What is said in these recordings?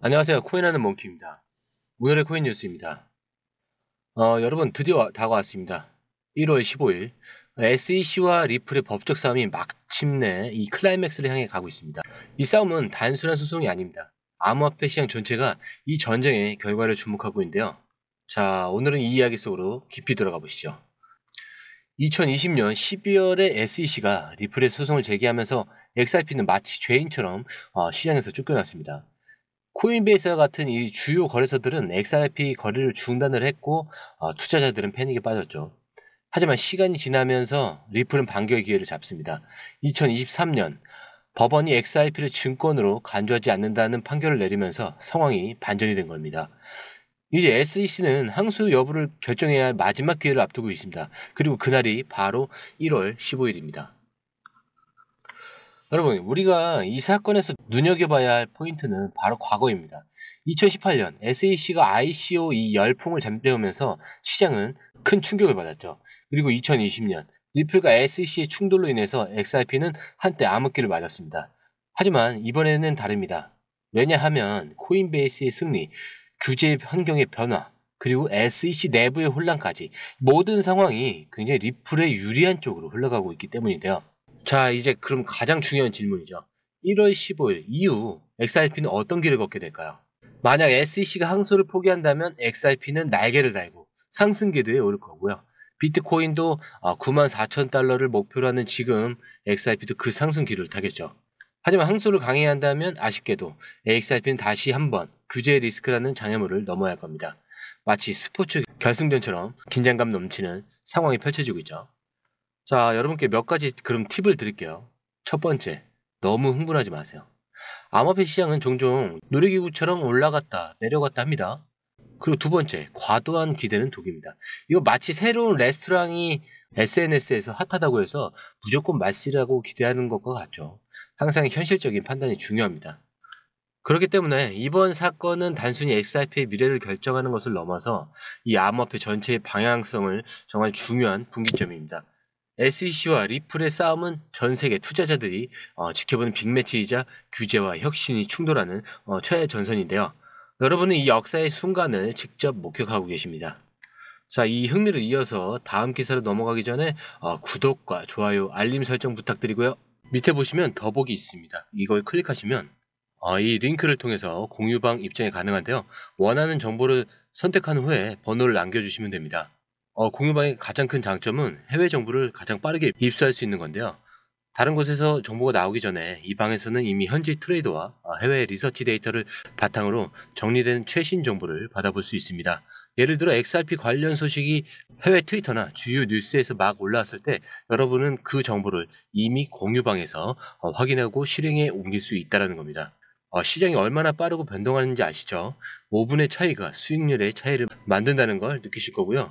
안녕하세요. 코인하는 몽키입니다. 오늘의 코인 뉴스입니다. 여러분 드디어 다가왔습니다. 1월 15일 SEC와 리플의 법적 싸움이 마침내 이 클라이맥스를 향해 가고 있습니다. 이 싸움은 단순한 소송이 아닙니다. 암호화폐 시장 전체가 이 전쟁의 결과를 주목하고 있는데요. 자, 오늘은 이 이야기 속으로 깊이 들어가 보시죠. 2020년 12월에 SEC가 리플의 소송을 제기하면서 XRP는 마치 죄인처럼 시장에서 쫓겨났습니다. 코인베이스와 같은 이 주요 거래소들은 XRP 거래를 중단을 했고 투자자들은 패닉에 빠졌죠. 하지만 시간이 지나면서 리플은 반격의 기회를 잡습니다. 2023년 법원이 XRP를 증권으로 간주하지 않는다는 판결을 내리면서 상황이 반전이 된 겁니다. 이제 SEC는 항소 여부를 결정해야 할 마지막 기회를 앞두고 있습니다. 그리고 그날이 바로 1월 15일입니다. 여러분, 우리가 이 사건에서 눈여겨봐야 할 포인트는 바로 과거입니다. 2018년 SEC가 ICO 이 열풍을 잠재우면서 시장은 큰 충격을 받았죠. 그리고 2020년 리플과 SEC의 충돌로 인해서 XRP는 한때 암흑기를 맞았습니다. 하지만 이번에는 다릅니다. 왜냐하면 코인베이스의 승리, 규제 환경의 변화, 그리고 SEC 내부의 혼란까지 모든 상황이 굉장히 리플의 유리한 쪽으로 흘러가고 있기 때문인데요. 자, 이제 그럼 가장 중요한 질문이죠. 1월 15일 이후 XRP는 어떤 길을 걷게 될까요? 만약 SEC가 항소를 포기한다면 XRP는 날개를 달고 상승 궤도에 오를 거고요. 비트코인도 94,000달러를 목표로 하는 지금 XRP도 그 상승 기류를 타겠죠. 하지만 항소를 강행한다면 아쉽게도 XRP는 다시 한번 규제 리스크라는 장애물을 넘어야 할 겁니다. 마치 스포츠 결승전처럼 긴장감 넘치는 상황이 펼쳐지고 있죠. 자, 여러분께 몇 가지 그럼 팁을 드릴게요. 첫 번째, 너무 흥분하지 마세요. 암호화폐 시장은 종종 놀이기구처럼 올라갔다 내려갔다 합니다. 그리고 두 번째, 과도한 기대는 독입니다. 이거 마치 새로운 레스토랑이 SNS에서 핫하다고 해서 무조건 맛있으라고 기대하는 것과 같죠. 항상 현실적인 판단이 중요합니다. 그렇기 때문에 이번 사건은 단순히 XRP의 미래를 결정하는 것을 넘어서 이 암호화폐 전체의 방향성을 정말 중요한 분기점입니다. SEC와 리플의 싸움은 전 세계 투자자들이 지켜보는 빅매치이자 규제와 혁신이 충돌하는 최전선인데요. 여러분은 이 역사의 순간을 직접 목격하고 계십니다. 자, 이 흥미를 이어서 다음 기사로 넘어가기 전에 구독과 좋아요, 알림 설정 부탁드리고요. 밑에 보시면 더보기 있습니다. 이걸 클릭하시면 이 링크를 통해서 공유방 입장이 가능한데요. 원하는 정보를 선택한 후에 번호를 남겨주시면 됩니다. 공유방의 가장 큰 장점은 해외 정보를 가장 빠르게 입수할 수 있는 건데요. 다른 곳에서 정보가 나오기 전에 이 방에서는 이미 현지 트레이더와 해외 리서치 데이터를 바탕으로 정리된 최신 정보를 받아볼 수 있습니다. 예를 들어 XRP 관련 소식이 해외 트위터나 주요 뉴스에서 막 올라왔을 때 여러분은 그 정보를 이미 공유방에서 확인하고 실행에 옮길 수 있다는 겁니다. 시장이 얼마나 빠르고 변동하는지 아시죠? 5분의 차이가 수익률의 차이를 만든다는 걸 느끼실 거고요.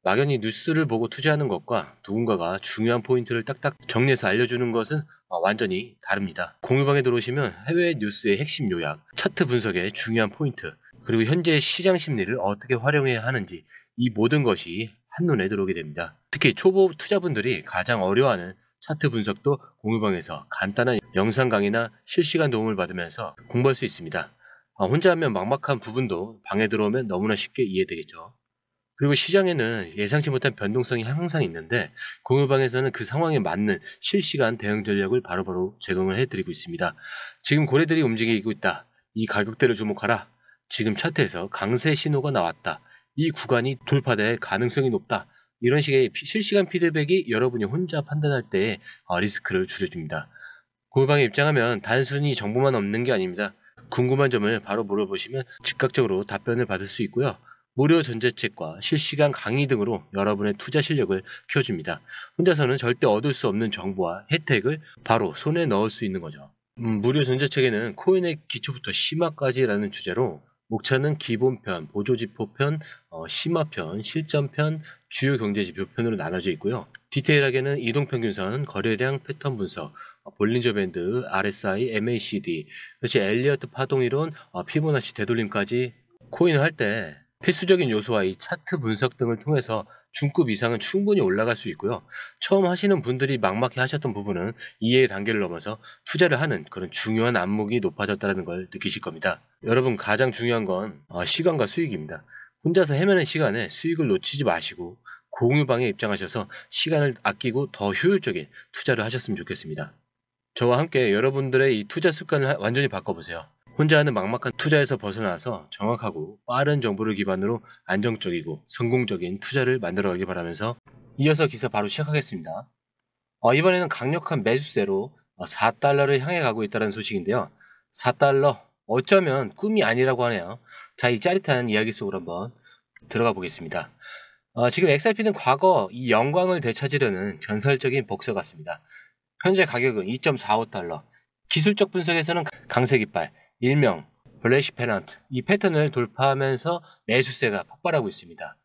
막연히 뉴스를 보고 투자하는 것과 누군가가 중요한 포인트를 딱딱 정리해서 알려주는 것은 완전히 다릅니다. 공유방에 들어오시면 해외 뉴스의 핵심 요약, 차트 분석의 중요한 포인트, 그리고 현재 시장 심리를 어떻게 활용해야 하는지 이 모든 것이 한눈에 들어오게 됩니다. 특히 초보 투자분들이 가장 어려워하는 차트 분석도 공유방에서 간단한 영상 강의나 실시간 도움을 받으면서 공부할 수 있습니다. 혼자 하면 막막한 부분도 방에 들어오면 너무나 쉽게 이해되겠죠. 그리고 시장에는 예상치 못한 변동성이 항상 있는데 공유방에서는 그 상황에 맞는 실시간 대응 전략을 바로바로 제공을 해드리고 있습니다. 지금 고래들이 움직이고 있다. 이 가격대를 주목하라. 지금 차트에서 강세 신호가 나왔다. 이 구간이 돌파될 가능성이 높다. 이런 식의 실시간 피드백이 여러분이 혼자 판단할 때의 리스크를 줄여줍니다. 공유방에 입장하면 단순히 정보만 얻는 게 아닙니다. 궁금한 점을 바로 물어보시면 즉각적으로 답변을 받을 수 있고요. 무료 전자책과 실시간 강의 등으로 여러분의 투자 실력을 키워줍니다. 혼자서는 절대 얻을 수 없는 정보와 혜택을 바로 손에 넣을 수 있는 거죠. 무료 전자책에는 코인의 기초부터 심화까지라는 주제로 목차는 기본편, 보조지표편, 심화편, 실전편, 주요 경제지표편으로 나눠져 있고요. 디테일하게는 이동평균선, 거래량 패턴 분석, 볼린저 밴드, RSI, MACD, 그렇지 엘리어트 파동이론, 피보나치 되돌림까지 코인을 할 때 필수적인 요소와 이 차트 분석 등을 통해서 중급 이상은 충분히 올라갈 수 있고요. 처음 하시는 분들이 막막해 하셨던 부분은 이해의 단계를 넘어서 투자를 하는 그런 중요한 안목이 높아졌다는 걸 느끼실 겁니다. 여러분, 가장 중요한 건 시간과 수익입니다. 혼자서 헤매는 시간에 수익을 놓치지 마시고 공유방에 입장하셔서 시간을 아끼고 더 효율적인 투자를 하셨으면 좋겠습니다. 저와 함께 여러분들의 이 투자 습관을 완전히 바꿔보세요. 혼자 하는 막막한 투자에서 벗어나서 정확하고 빠른 정보를 기반으로 안정적이고 성공적인 투자를 만들어가길 바라면서 이어서 기사 바로 시작하겠습니다. 이번에는 강력한 매수세로 4달러를 향해 가고 있다는 소식인데요. 4달러, 어쩌면 꿈이 아니라고 하네요. 자, 이 짜릿한 이야기 속으로 한번 들어가 보겠습니다. 지금 XRP는 과거 이 영광을 되찾으려는 전설적인 복서 같습니다. 현재 가격은 2.45달러. 기술적 분석에서는 강세 깃발, 일명 블래시 페넌트, 이 패턴을 돌파하면서 매수세가 폭발하고 있습니다.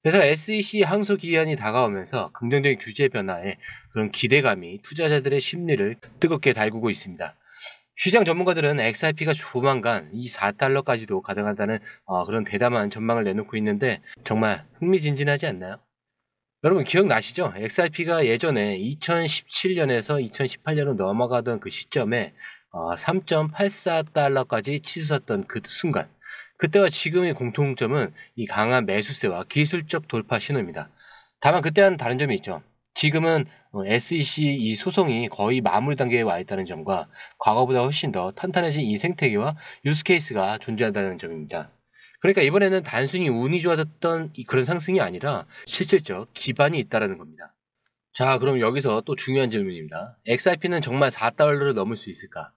그래서 SEC 항소 기한이 다가오면서 긍정적인 규제 변화에 그런 기대감이 투자자들의 심리를 뜨겁게 달구고 있습니다. 시장 전문가들은 XRP가 조만간 이 4달러까지도 가능하다는 그런 대담한 전망을 내놓고 있는데 정말 흥미진진하지 않나요? 여러분 기억나시죠? XRP가 예전에 2017년에서 2018년으로 넘어가던 그 시점에 3.84달러까지 치솟았던 그 순간, 그때와 지금의 공통점은 이 강한 매수세와 기술적 돌파 신호입니다. 다만 그때와는 다른 점이 있죠. 지금은 SEC 이 소송이 거의 마무리 단계에 와 있다는 점과 과거보다 훨씬 더 탄탄해진 이 생태계와 유스케이스가 존재한다는 점입니다. 그러니까 이번에는 단순히 운이 좋아졌던 그런 상승이 아니라 실질적 기반이 있다는 겁니다. 자, 그럼 여기서 또 중요한 질문입니다. XRP는 정말 4달러를 넘을 수 있을까?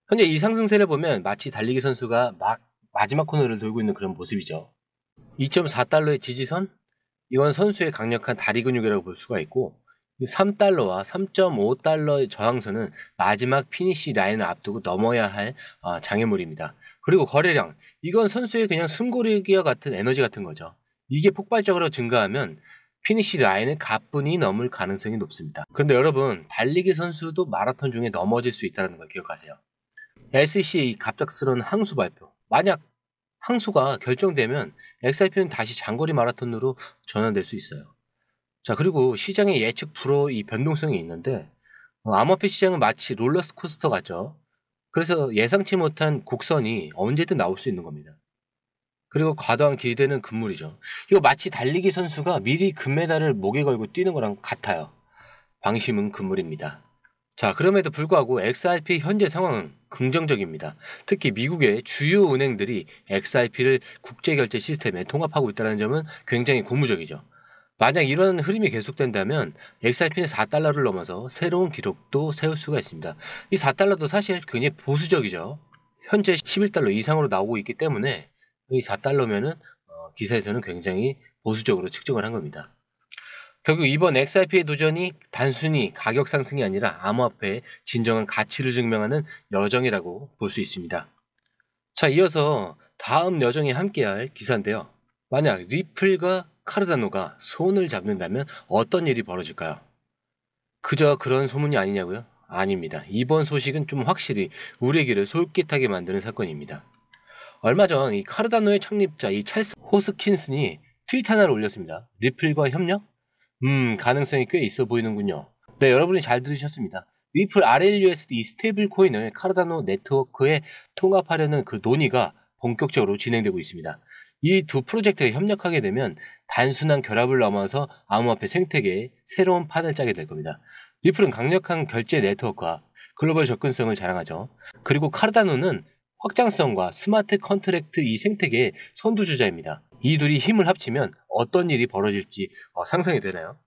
현재 이 상승세를 보면 마치 달리기 선수가 마지막 코너를 돌고 있는 그런 모습이죠. 2.4달러의 지지선? 이건 선수의 강력한 다리 근육이라고 볼 수가 있고, 3달러와 3.5달러의 저항선은 마지막 피니시 라인을 앞두고 넘어야 할 장애물입니다. 그리고 거래량, 이건 선수의 그냥 숨고르기와 같은 에너지 같은 거죠. 이게 폭발적으로 증가하면 피니시 라인을 가뿐히 넘을 가능성이 높습니다. 그런데 여러분, 달리기 선수도 마라톤 중에 넘어질 수 있다는 걸 기억하세요. SEC의 갑작스러운 항소 발표. 만약 항소가 결정되면 XRP는 다시 장거리 마라톤으로 전환될 수 있어요. 자, 그리고 시장의 예측 불허 이 변동성이 있는데 암호화폐 시장은 마치 롤러코스터 같죠. 그래서 예상치 못한 곡선이 언제든 나올 수 있는 겁니다. 그리고 과도한 기대는 금물이죠. 이거 마치 달리기 선수가 미리 금메달을 목에 걸고 뛰는 거랑 같아요. 방심은 금물입니다. 자, 그럼에도 불구하고 XRP 현재 상황은 긍정적입니다. 특히 미국의 주요 은행들이 XRP를 국제결제 시스템에 통합하고 있다는 점은 굉장히 고무적이죠. 만약 이런 흐름이 계속된다면 XRP는 4달러를 넘어서 새로운 기록도 세울 수가 있습니다. 이 4달러도 사실 굉장히 보수적이죠. 현재 11달러 이상으로 나오고 있기 때문에 이 4달러면은 기사에서는 굉장히 보수적으로 측정을 한 겁니다. 결국 이번 XRP의 도전이 단순히 가격 상승이 아니라 암호화폐의 진정한 가치를 증명하는 여정이라고 볼 수 있습니다. 자, 이어서 다음 여정이 함께할 기사인데요. 만약 리플과 카르다노가 손을 잡는다면 어떤 일이 벌어질까요? 그저 그런 소문이 아니냐고요? 아닙니다. 이번 소식은 좀 확실히 우리의 귀를 솔깃하게 만드는 사건입니다. 얼마 전 이 카르다노의 창립자 이 찰스 호스킨슨이 트윗 하나를 올렸습니다. 리플과 협력? 가능성이 꽤 있어 보이는군요. 네, 여러분이 잘 들으셨습니다. 리플 RLUSD 이 스테이블 코인을 카르다노 네트워크에 통합하려는 그 논의가 본격적으로 진행되고 있습니다. 이 두 프로젝트가 협력하게 되면 단순한 결합을 넘어서 암호화폐 생태계에 새로운 판을 짜게 될 겁니다. 리플은 강력한 결제 네트워크와 글로벌 접근성을 자랑하죠. 그리고 카르다노는 확장성과 스마트 컨트랙트 이 생태계의 선두주자입니다. 이 둘이 힘을 합치면 어떤 일이 벌어질지 상상이 되나요?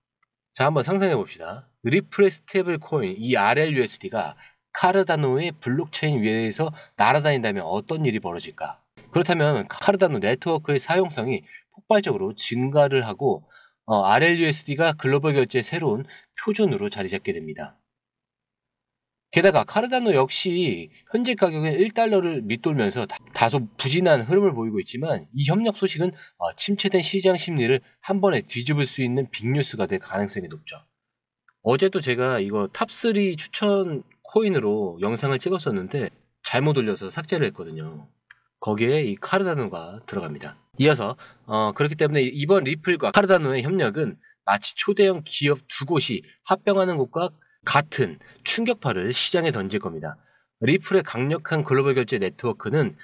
자, 한번 상상해 봅시다. 리플의 스테이블 코인 이 RLUSD가 카르다노의 블록체인 위에서 날아다닌다면 어떤 일이 벌어질까? 그렇다면 카르다노 네트워크의 사용성이 폭발적으로 증가를 하고 RLUSD가 글로벌 결제의 새로운 표준으로 자리 잡게 됩니다. 게다가 카르다노 역시 현재 가격은 1달러를 밑돌면서 다소 부진한 흐름을 보이고 있지만 이 협력 소식은 침체된 시장 심리를 한 번에 뒤집을 수 있는 빅뉴스가 될 가능성이 높죠. 어제도 제가 이거 탑3 추천 코인으로 영상을 찍었었는데 잘못 올려서 삭제를 했거든요. 거기에 이 카르다노가 들어갑니다. 이어서 그렇기 때문에 이번 리플과 카르다노의 협력은 마치 초대형 기업 두 곳이 합병하는 것과 같은 충격파를 시장에 던질 겁니다. 리플의 강력한 글로벌 결제 네트워크는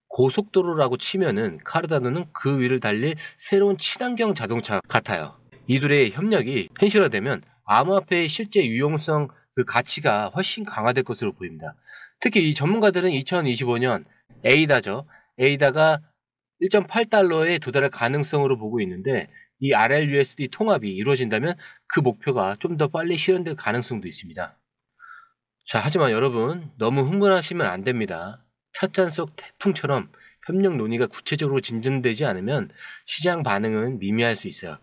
고속도로라고 치면은 카르다노는 그 위를 달릴 새로운 친환경 자동차 같아요. 이 둘의 협력이 현실화되면 암호화폐의 실제 유용성 그 가치가 훨씬 강화될 것으로 보입니다. 특히 이 전문가들은 2025년 에이다죠. 에이다가 1.8달러에 도달할 가능성으로 보고 있는데 이 RLUSD 통합이 이루어진다면 그 목표가 좀 더 빨리 실현될 가능성도 있습니다. 자, 하지만 여러분 너무 흥분하시면 안 됩니다. 찻잔 속 태풍처럼 협력 논의가 구체적으로 진전되지 않으면 시장 반응은 미미할 수 있어요.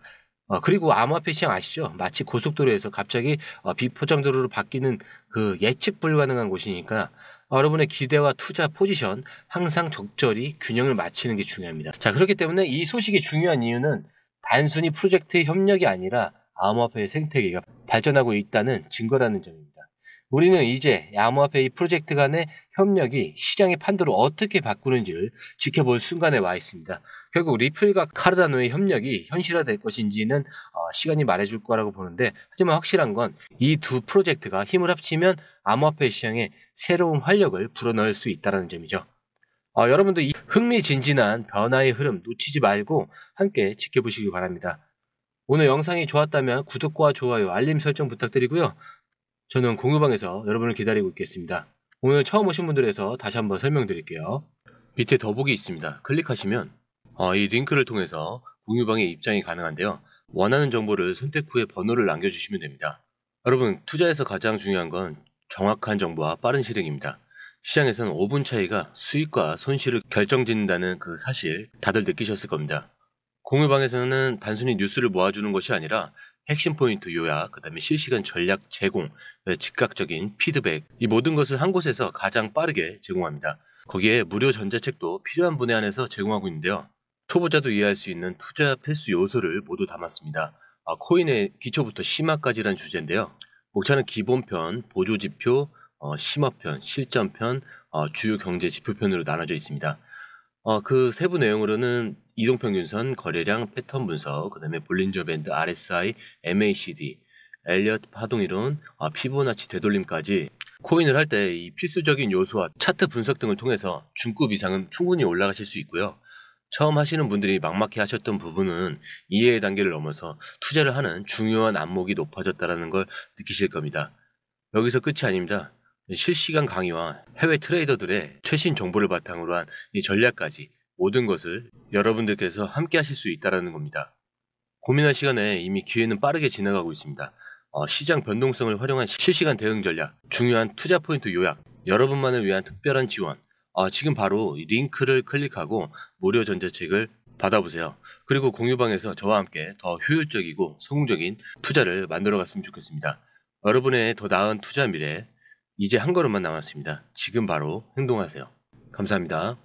그리고 암호화폐 시장 아시죠? 마치 고속도로에서 갑자기 비포장도로로 바뀌는 그 예측 불가능한 곳이니까 여러분의 기대와 투자 포지션 항상 적절히 균형을 맞추는 게 중요합니다. 자, 그렇기 때문에 이 소식이 중요한 이유는 단순히 프로젝트의 협력이 아니라 암호화폐의 생태계가 발전하고 있다는 증거라는 점입니다. 우리는 이제 암호화폐 이 프로젝트 간의 협력이 시장의 판도를 어떻게 바꾸는지를 지켜볼 순간에 와 있습니다. 결국 리플과 카르다노의 협력이 현실화될 것인지는 시간이 말해줄 거라고 보는데, 하지만 확실한 건 이 두 프로젝트가 힘을 합치면 암호화폐 시장에 새로운 활력을 불어넣을 수 있다는 점이죠. 여러분도 이 흥미진진한 변화의 흐름 놓치지 말고 함께 지켜보시기 바랍니다. 오늘 영상이 좋았다면 구독과 좋아요, 알림 설정 부탁드리고요. 저는 공유방에서 여러분을 기다리고 있겠습니다. 오늘 처음 오신 분들에서 다시 한번 설명드릴게요. 밑에 더보기 있습니다. 클릭하시면 이 링크를 통해서 공유방에 입장이 가능한데요. 원하는 정보를 선택 후에 번호를 남겨주시면 됩니다. 여러분, 투자에서 가장 중요한 건 정확한 정보와 빠른 실행입니다. 시장에서는 5분 차이가 수익과 손실을 결정짓는다는 그 사실 다들 느끼셨을 겁니다. 공유방에서는 단순히 뉴스를 모아주는 것이 아니라 핵심 포인트 요약, 그 다음에 실시간 전략 제공, 즉각적인 피드백, 이 모든 것을 한 곳에서 가장 빠르게 제공합니다. 거기에 무료 전자책도 필요한 분에 한해서 제공하고 있는데요. 초보자도 이해할 수 있는 투자 필수 요소를 모두 담았습니다. 코인의 기초부터 심화까지란 주제인데요. 목차는 기본편, 보조지표, 심화편, 실전편, 주요 경제 지표편으로 나눠져 있습니다. 그 세부 내용으로는 이동평균선, 거래량, 패턴 분석, 그 다음에 볼린저 밴드, RSI, MACD, 엘리엇 파동이론, 피보나치 되돌림까지 코인을 할 때 이 필수적인 요소와 차트 분석 등을 통해서 중급 이상은 충분히 올라가실 수 있고요. 처음 하시는 분들이 막막해 하셨던 부분은 이해의 단계를 넘어서 투자를 하는 중요한 안목이 높아졌다는 걸 느끼실 겁니다. 여기서 끝이 아닙니다. 실시간 강의와 해외 트레이더들의 최신 정보를 바탕으로 한 이 전략까지 모든 것을 여러분들께서 함께 하실 수 있다는 겁니다. 고민할 시간에 이미 기회는 빠르게 지나가고 있습니다. 시장 변동성을 활용한 실시간 대응 전략, 중요한 투자 포인트 요약, 여러분만을 위한 특별한 지원, 지금 바로 이 링크를 클릭하고 무료 전자책을 받아보세요. 그리고 공유방에서 저와 함께 더 효율적이고 성공적인 투자를 만들어 갔으면 좋겠습니다. 여러분의 더 나은 투자 미래, 이제 한 걸음만 남았습니다. 지금 바로 행동하세요. 감사합니다.